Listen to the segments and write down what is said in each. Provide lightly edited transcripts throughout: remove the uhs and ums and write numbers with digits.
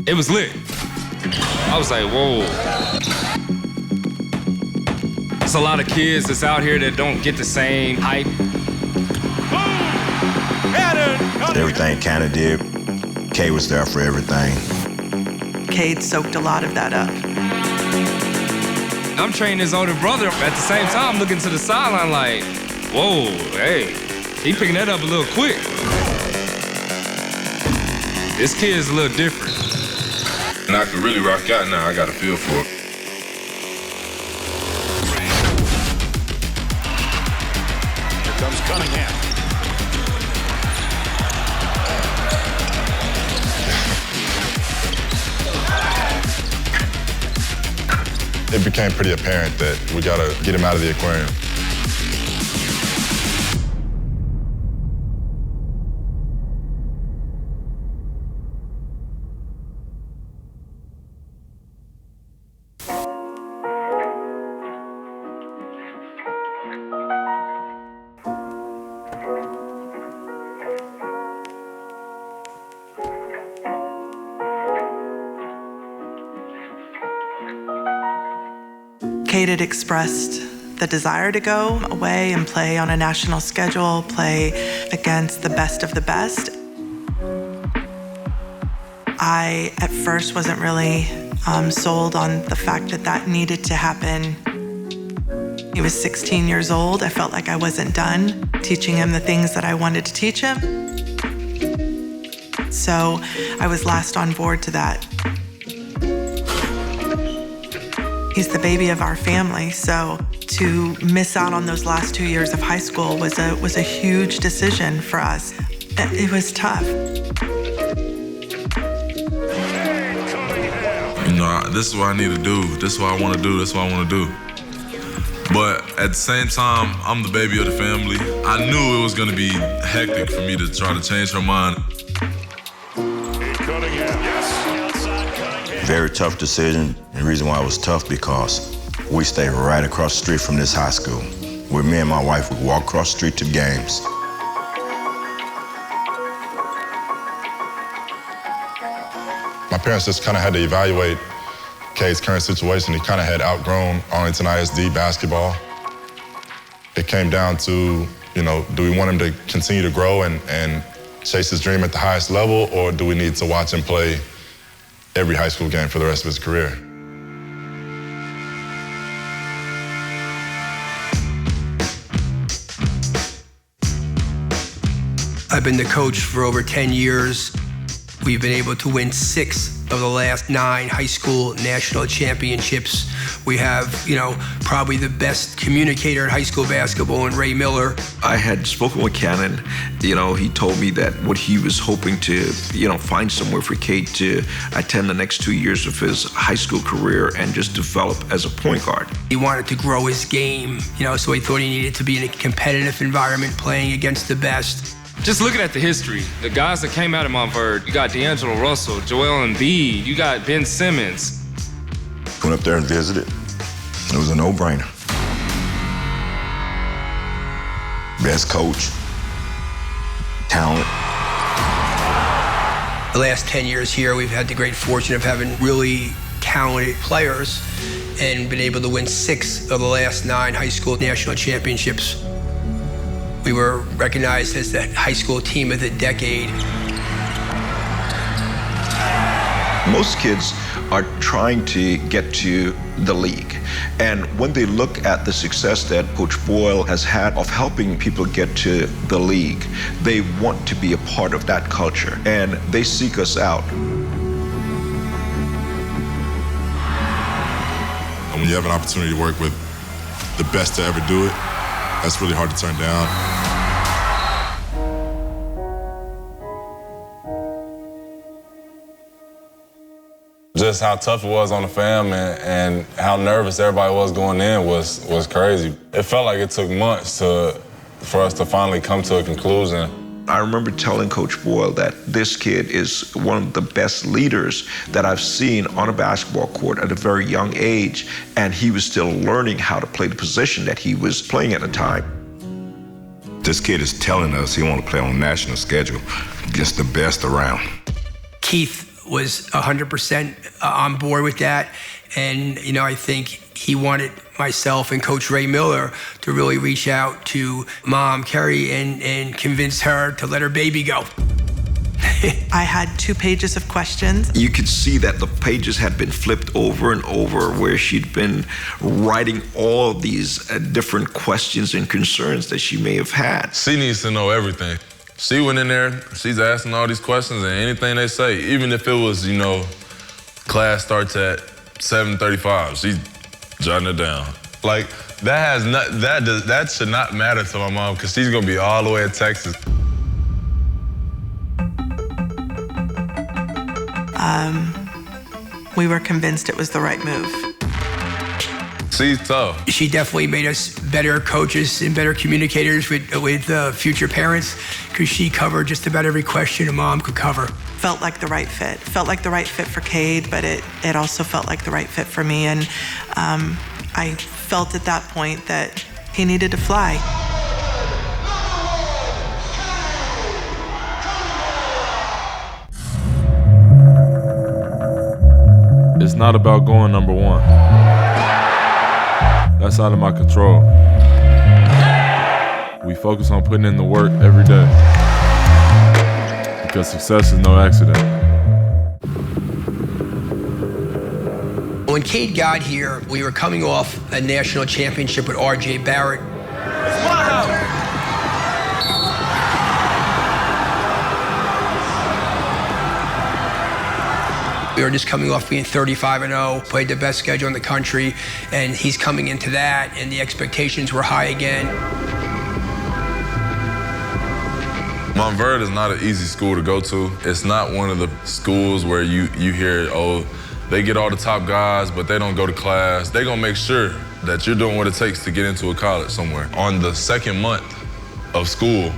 It was lit. I was like, whoa. There's a lot of kids that's out here that don't get the same hype. Everything Canada did, Cade was there for everything. Cade soaked a lot of that up. I'm training his older brother. At the same time, I'm looking to the sideline like, whoa, hey, he picking that up a little quick. This kid's a little different. And I can really rock out now. I got a feel for it. Here comes Cunningham. It became pretty apparent that we gotta get him out of the aquarium. Cade had expressed the desire to go away and play on a national schedule, play against the best of the best. I, at first, wasn't really sold on the fact that that needed to happen. He was 16 years old. I felt like I wasn't done teaching him the things that I wanted to teach him. So I was last on board to that. He's the baby of our family, so to miss out on those last 2 years of high school was a huge decision for us. It was tough. You know, this is what I need to do. This is what I want to do. This is what I want to do. But at the same time, I'm the baby of the family. I knew it was going to be hectic for me to try to change her mind. Cade Cunningham, yes. Outside Cunningham. Very tough decision. And the reason why it was tough because we stayed right across the street from this high school. Where me and my wife would walk across the street to games. My parents just kind of had to evaluate Cade's current situation. He kind of had outgrown Arlington ISD basketball. It came down to, you know, do we want him to continue to grow and chase his dream at the highest level, or do we need to watch him play every high school game for the rest of his career? I've been the coach for over 10 years. We've been able to win 6 of the last 9 high school national championships. We have, you know, probably the best communicator in high school basketball in Ray Miller. I had spoken with Cannon. You know, he told me that what he was hoping to, you know, find somewhere for Cade to attend the next 2 years of his high school career and just develop as a point guard. He wanted to grow his game, you know, so he thought he needed to be in a competitive environment playing against the best. Just looking at the history, the guys that came out of Montverde, you got D'Angelo Russell, Joel Embiid, you got Ben Simmons. Went up there and visited. It was a no-brainer. Best coach, talent. The last 10 years here, we've had the great fortune of having really talented players and been able to win 6 of the last 9 high school national championships. We were recognized as the high school team of the decade. Most kids are trying to get to the league. And when they look at the success that Coach Boyle has had of helping people get to the league, they want to be a part of that culture, and they seek us out. And when you have an opportunity to work with the best to ever do it, that's really hard to turn down. Just how tough it was on the fam and how nervous everybody was going in was crazy. It felt like it took months for us to finally come to a conclusion. I remember telling Coach Boyle that this kid is one of the best leaders that I've seen on a basketball court at a very young age, and he was still learning how to play the position that he was playing at the time. This kid is telling us he wants to play on a national schedule against the best around. Keith was 100% on board with that. And, I think he wanted myself and Coach Ray Miller to really reach out to Mom, Kerry, and convince her to let her baby go. I had 2 pages of questions. You could see that the pages had been flipped over and over, where she'd been writing all these different questions and concerns that she may have had. She needs to know everything. She went in there, she's asking all these questions, and anything they say, even if it was, class starts at 7:35, she's jotting it down. Like, that should not matter to my mom, because she's gonna be all the way in Texas. We were convinced it was the right move. She's tough. She definitely made us better coaches and better communicators with future parents, because she covered just about every question a mom could cover. Felt like the right fit. Felt like the right fit for Cade, but it also felt like the right fit for me. And I felt at that point that he needed to fly. It's not about going number 1. That's out of my control. We focus on putting in the work every day, because success is no accident. When Cade got here, we were coming off a national championship with R.J. Barrett. We were just coming off being 35-0, played the best schedule in the country, and he's coming into that, and the expectations were high again. Montverde is not an easy school to go to. It's not one of the schools where you hear, oh, they get all the top guys, but they don't go to class. They're gonna make sure that you're doing what it takes to get into a college somewhere. On the 2nd month of school,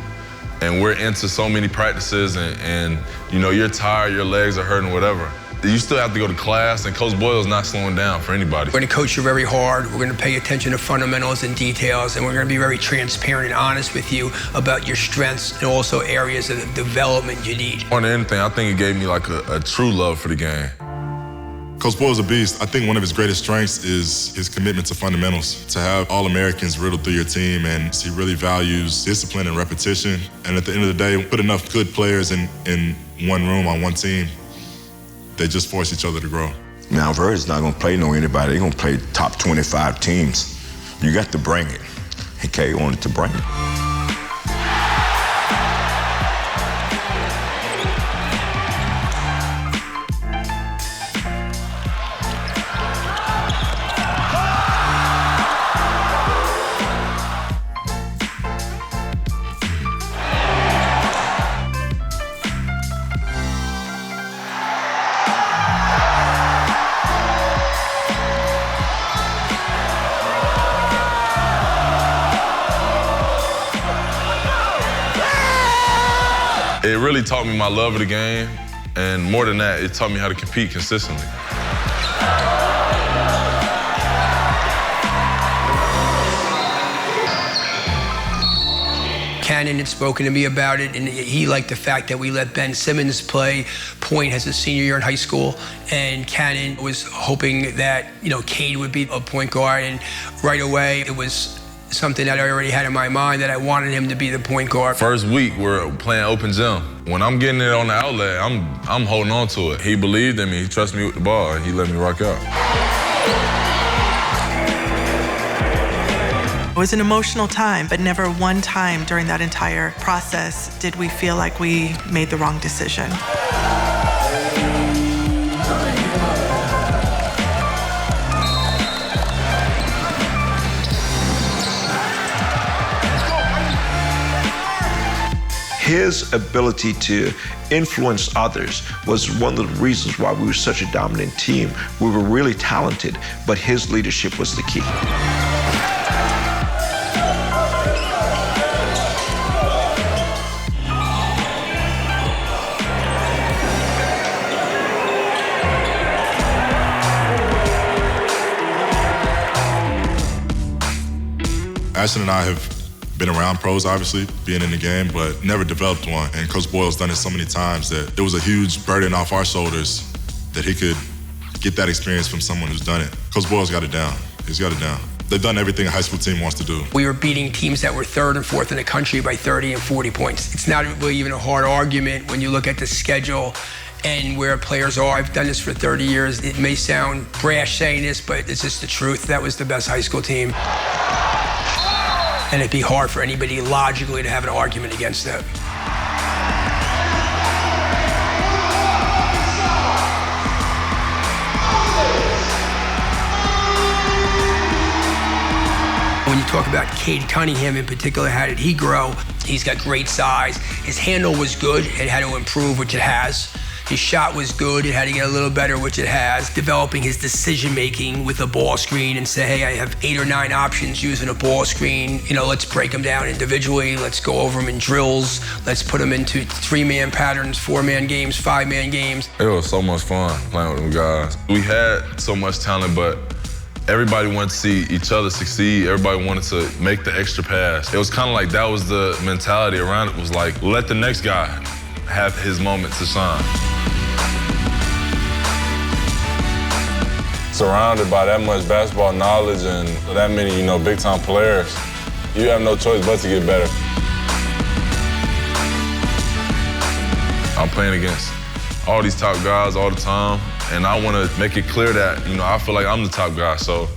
and we're into so many practices, and you're tired, your legs are hurting, whatever. You still have to go to class, and Coach Boyle's not slowing down for anybody. We're gonna coach you very hard. We're gonna pay attention to fundamentals and details, and we're gonna be very transparent and honest with you about your strengths and also areas of the development you need. More than anything, I think it gave me like a true love for the game. Coach Boyle's a beast. I think one of his greatest strengths is his commitment to fundamentals, to have All-Americans riddled through your team, and he really values discipline and repetition. And at the end of the day, put enough good players in one room on one team, they just force each other to grow. Now, Verde's not going to play anybody. They're going to play top 25 teams. You got to bring it. And Cade wanted to bring it. It really taught me my love of the game, and more than that, it taught me how to compete consistently. Cannon had spoken to me about it, and he liked the fact that we let Ben Simmons play point as a senior year in high school, and Cannon was hoping that, Cade would be a point guard, and right away it was something that I already had in my mind, that I wanted him to be the point guard. First week, we're playing open gym. When I'm getting it on the outlet, I'm holding on to it. He believed in me, he trusted me with the ball, and he let me rock out. It was an emotional time, but never one time during that entire process did we feel like we made the wrong decision. His ability to influence others was one of the reasons why we were such a dominant team. We were really talented, but his leadership was the key. Ashton and I have been around pros, obviously, being in the game, but never developed one. And Coach Boyle's done it so many times that it was a huge burden off our shoulders that he could get that experience from someone who's done it. Coach Boyle's got it down. He's got it down. They've done everything a high school team wants to do. We were beating teams that were 3rd and 4th in the country by 30 and 40 points. It's not really even a hard argument when you look at the schedule and where players are. I've done this for 30 years. It may sound brash saying this, but it's just the truth. That was the best high school team. And it'd be hard for anybody logically to have an argument against that. When you talk about Cade Cunningham in particular, how did he grow? He's got great size. His handle was good. It had to improve, which it has. His shot was good. It had to get a little better, which it has. Developing his decision-making with a ball screen and say, hey, I have 8 or 9 options using a ball screen. You know, let's break them down individually. Let's go over them in drills. Let's put them into 3-man patterns, 4-man games, 5-man games. It was so much fun playing with them guys. We had so much talent, but everybody wanted to see each other succeed. Everybody wanted to make the extra pass. It was kind of like that was the mentality around it, was like, let the next guy have his moment to shine. Surrounded by that much basketball knowledge and that many, big-time players, you have no choice but to get better. I'm playing against all these top guys all the time, and I want to make it clear that, I feel like I'm the top guy. So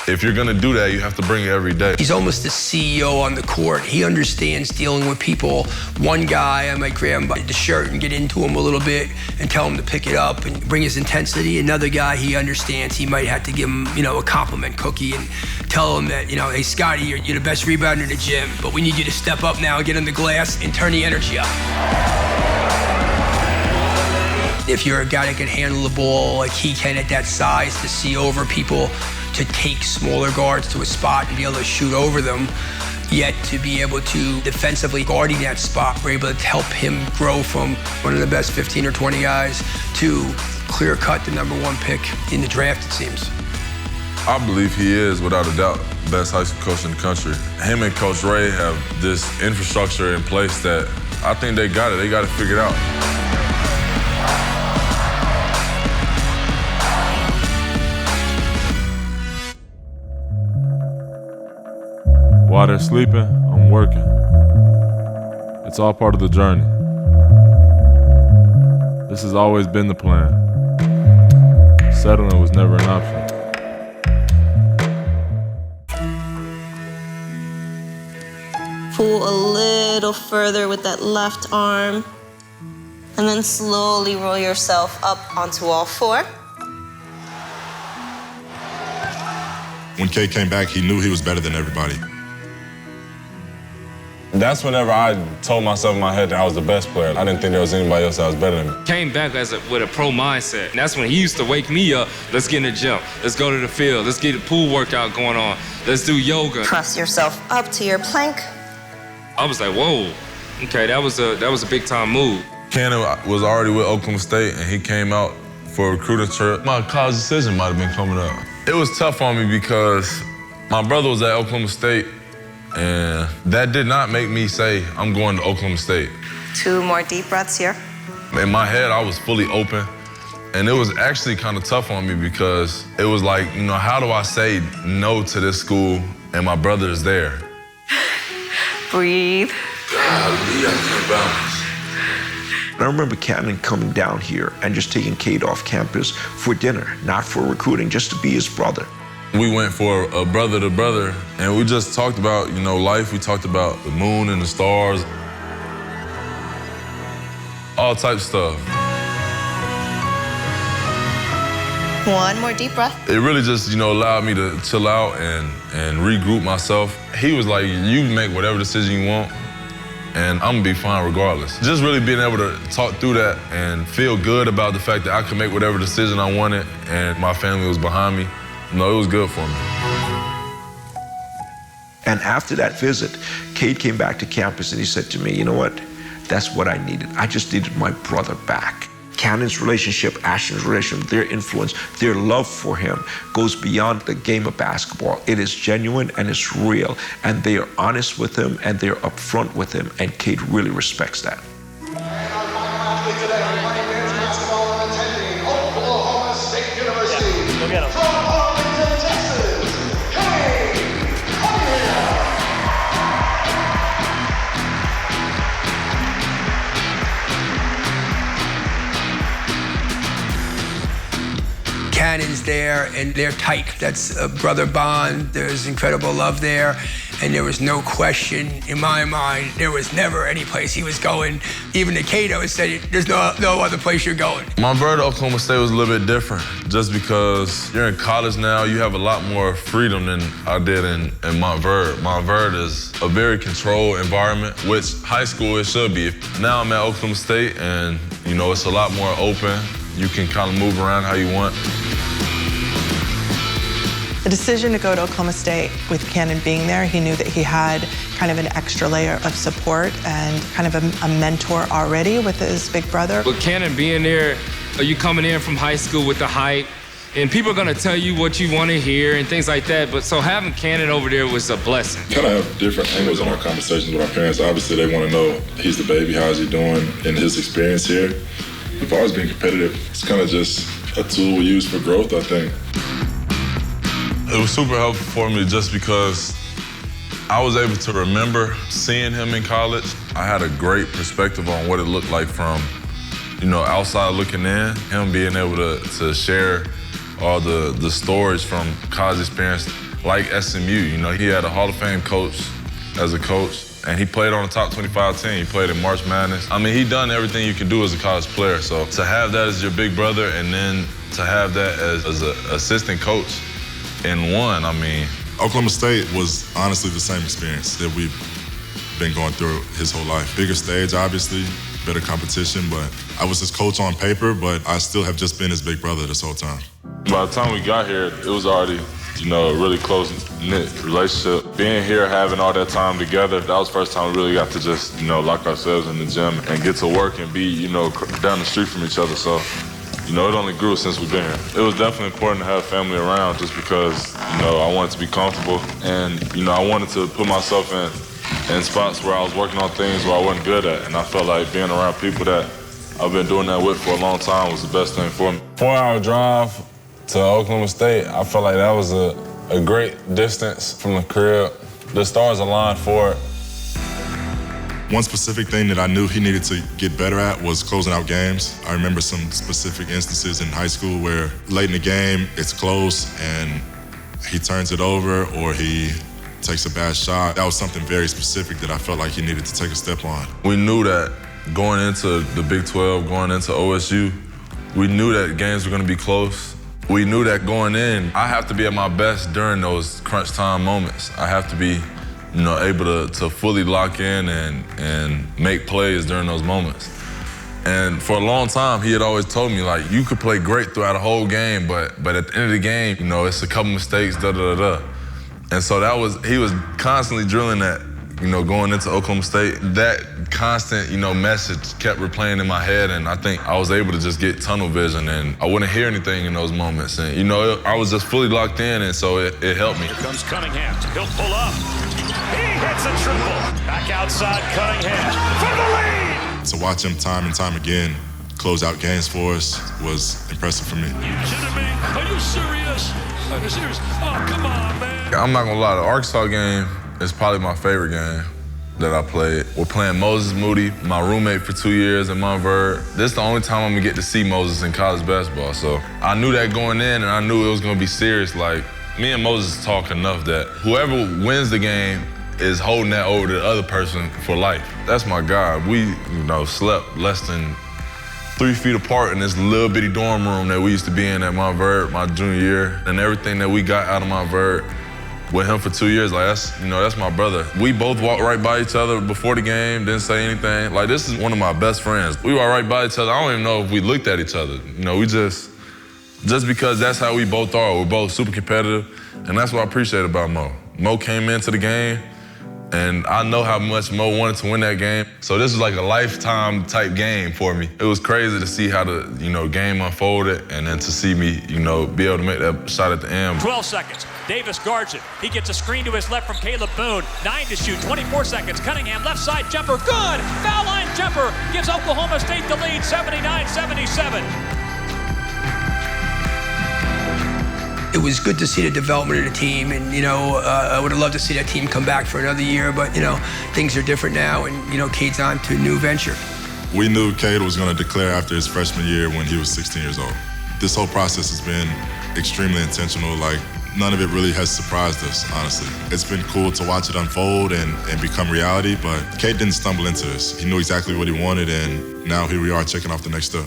if you're going to do that, you have to bring it every day. He's almost the CEO on the court. He understands dealing with people. One guy, I might grab him by the shirt and get into him a little bit and tell him to pick it up and bring his intensity. Another guy, he understands. He might have to give him, a compliment cookie and tell him that, hey, Scotty, you're the best rebounder in the gym, but we need you to step up now and get on the glass and turn the energy up. If you're a guy that can handle the ball like he can at that size, to see over people, to take smaller guards to a spot and be able to shoot over them, yet to be able to defensively guarding that spot, we're able to help him grow from one of the best 15 or 20 guys to clear-cut the #1 pick in the draft, it seems. I believe he is, without a doubt, the best high school coach in the country. Him and Coach Ray have this infrastructure in place that I think they got it. They got it figured out. While they're sleeping, I'm working. It's all part of the journey. This has always been the plan. Settling was never an option. Pull a little further with that left arm, and then slowly roll yourself up onto all 4. When Cade came back, he knew he was better than everybody. That's whenever I told myself in my head that I was the best player. I didn't think there was anybody else that was better than me. Came back with a pro mindset. And that's when he used to wake me up. Let's get in the gym. Let's go to the field. Let's get a pool workout going on. Let's do yoga. Press yourself up to your plank. I was like, whoa. Okay, that was a big time move. Cannon was already with Oklahoma State, and he came out for a recruiting trip. My college decision might have been coming up. It was tough on me because my brother was at Oklahoma State, and that did not make me say, I'm going to Oklahoma State. 2 more deep breaths here. In my head, I was fully open, and it was actually kind of tough on me because it was like, how do I say no to this school and my brother is there? Breathe. I remember Cannon coming down here and just taking Cade off campus for dinner, not for recruiting, just to be his brother. We went for a brother to brother, and we just talked about, life. We talked about the moon and the stars, all types of stuff. 1 more deep breath. It really just, allowed me to chill out and regroup myself. He was like, you make whatever decision you want, and I'm gonna be fine regardless. Just really being able to talk through that and feel good about the fact that I could make whatever decision I wanted and my family was behind me. It was good for me. And after that visit, Cade came back to campus and he said to me, you know what? That's what I needed. I just needed my brother back. Cannon's relationship, Ashton's relationship, their influence, their love for him goes beyond the game of basketball. It is genuine and it's real. And they are honest with him and they're upfront with him. And Cade really respects that. Look at him. Cannon's there, and they're tight. That's a brother bond. There's incredible love there, and there was no question in my mind. There was never any place he was going. Even the Cato said, "There's no other place you're going." Montverde, Oklahoma State was a little bit different, just because you're in college now. You have a lot more freedom than I did in Montverde. Montverde is a very controlled environment, which high school it should be. Now I'm at Oklahoma State, and it's a lot more open. You can kind of move around how you want. The decision to go to Oklahoma State with Cannon being there, he knew that he had kind of an extra layer of support and kind of a mentor already with his big brother. With Cannon being there, you coming in from high school with the hype, and people are gonna tell you what you wanna hear and things like that, but so having Cannon over there was a blessing. Kind of have different angles in our conversations with our parents. Obviously, they want to know he's the baby, how's he doing in his experience here. As far as being competitive, it's kind of just a tool we use for growth, I think. It was super helpful for me just because I was able to remember seeing him in college. I had a great perspective on what it looked like from, outside looking in. Him being able to share all the stories from college experience like SMU. He had a Hall of Fame coach as a coach, and he played on the top 25 team. He played in March Madness. I mean, he done everything you can do as a college player. So to have that as your big brother and then to have that as an assistant coach in one, I mean. Oklahoma State was honestly the same experience that we've been going through his whole life. Bigger stage, obviously, better competition, but I was his coach on paper, but I still have just been his big brother this whole time. By the time we got here, it was already, a really close-knit relationship. Being here, having all that time together, that was the first time we really got to just, lock ourselves in the gym and get to work and be, down the street from each other. So, it only grew since we've been here. It was definitely important to have family around just because, I wanted to be comfortable and, I wanted to put myself in spots where I was working on things where I wasn't good at. And I felt like being around people that I've been doing that with for a long time was the best thing for me. 4-hour drive to Oklahoma State, I felt like that was a great distance from the crib. The stars aligned for it. One specific thing that I knew he needed to get better at was closing out games. I remember some specific instances in high school where late in the game, it's close and he turns it over or he takes a bad shot. That was something very specific that I felt like he needed to take a step on. We knew that going into the Big 12, going into OSU, we knew that games were gonna be close. We knew that going in, I have to be at my best during those crunch time moments. I have to be able to fully lock in and make plays during those moments. And for a long time, he had always told me, you could play great throughout a whole game, but at the end of the game, it's a couple mistakes, da-da-da-da. And so he was constantly drilling that, going into Oklahoma State. That constant, message kept replaying in my head, and I think I was able to just get tunnel vision, and I wouldn't hear anything in those moments. And, I was just fully locked in, and so it helped me. Here comes Cunningham. He'll pull up. He hits a triple. Back outside Cunningham for the lead. To watch him time and time again close out games for us was impressive for me. You kidding me? Are you serious? Are you serious? Oh, come on, man. I'm not gonna lie, the Arkansas game is probably my favorite game that I played. We're playing Moses Moody, my roommate for 2 years in Montverde. This is the only time I'm gonna get to see Moses in college basketball. So I knew that going in, and I knew it was gonna be serious. Me and Moses talk enough that whoever wins the game is holding that over to the other person for life. That's my guy. We, slept less than 3 feet apart in this little bitty dorm room that we used to be in at Montverde my junior year. And everything that we got out of Montverde with him for 2 years, that's my brother. We both walked right by each other before the game, didn't say anything. This is one of my best friends. We walked right by each other. I don't even know if we looked at each other. We just because that's how we both are. We're both super competitive, and that's what I appreciate about Mo. Mo came into the game And I know how much Mo wanted to win that game. So this is like a lifetime type game for me. It was crazy to see how the, game unfolded and then to see me, be able to make that shot at the end. 12 seconds. Davis guards it. He gets a screen to his left from Caleb Boone. 9 to shoot, 24 seconds. Cunningham, left side jumper, good! Foul line jumper gives Oklahoma State the lead, 79-77. It was good to see the development of the team, and I would have loved to see that team come back for another year, but things are different now, and Cade's on to a new venture. We knew Cade was going to declare after his freshman year when he was 16 years old. This whole process has been extremely intentional. Like, none of it really has surprised us, honestly. It's been cool to watch it unfold and become reality, but Cade didn't stumble into this. He knew exactly what he wanted, and now here we are checking off the next step.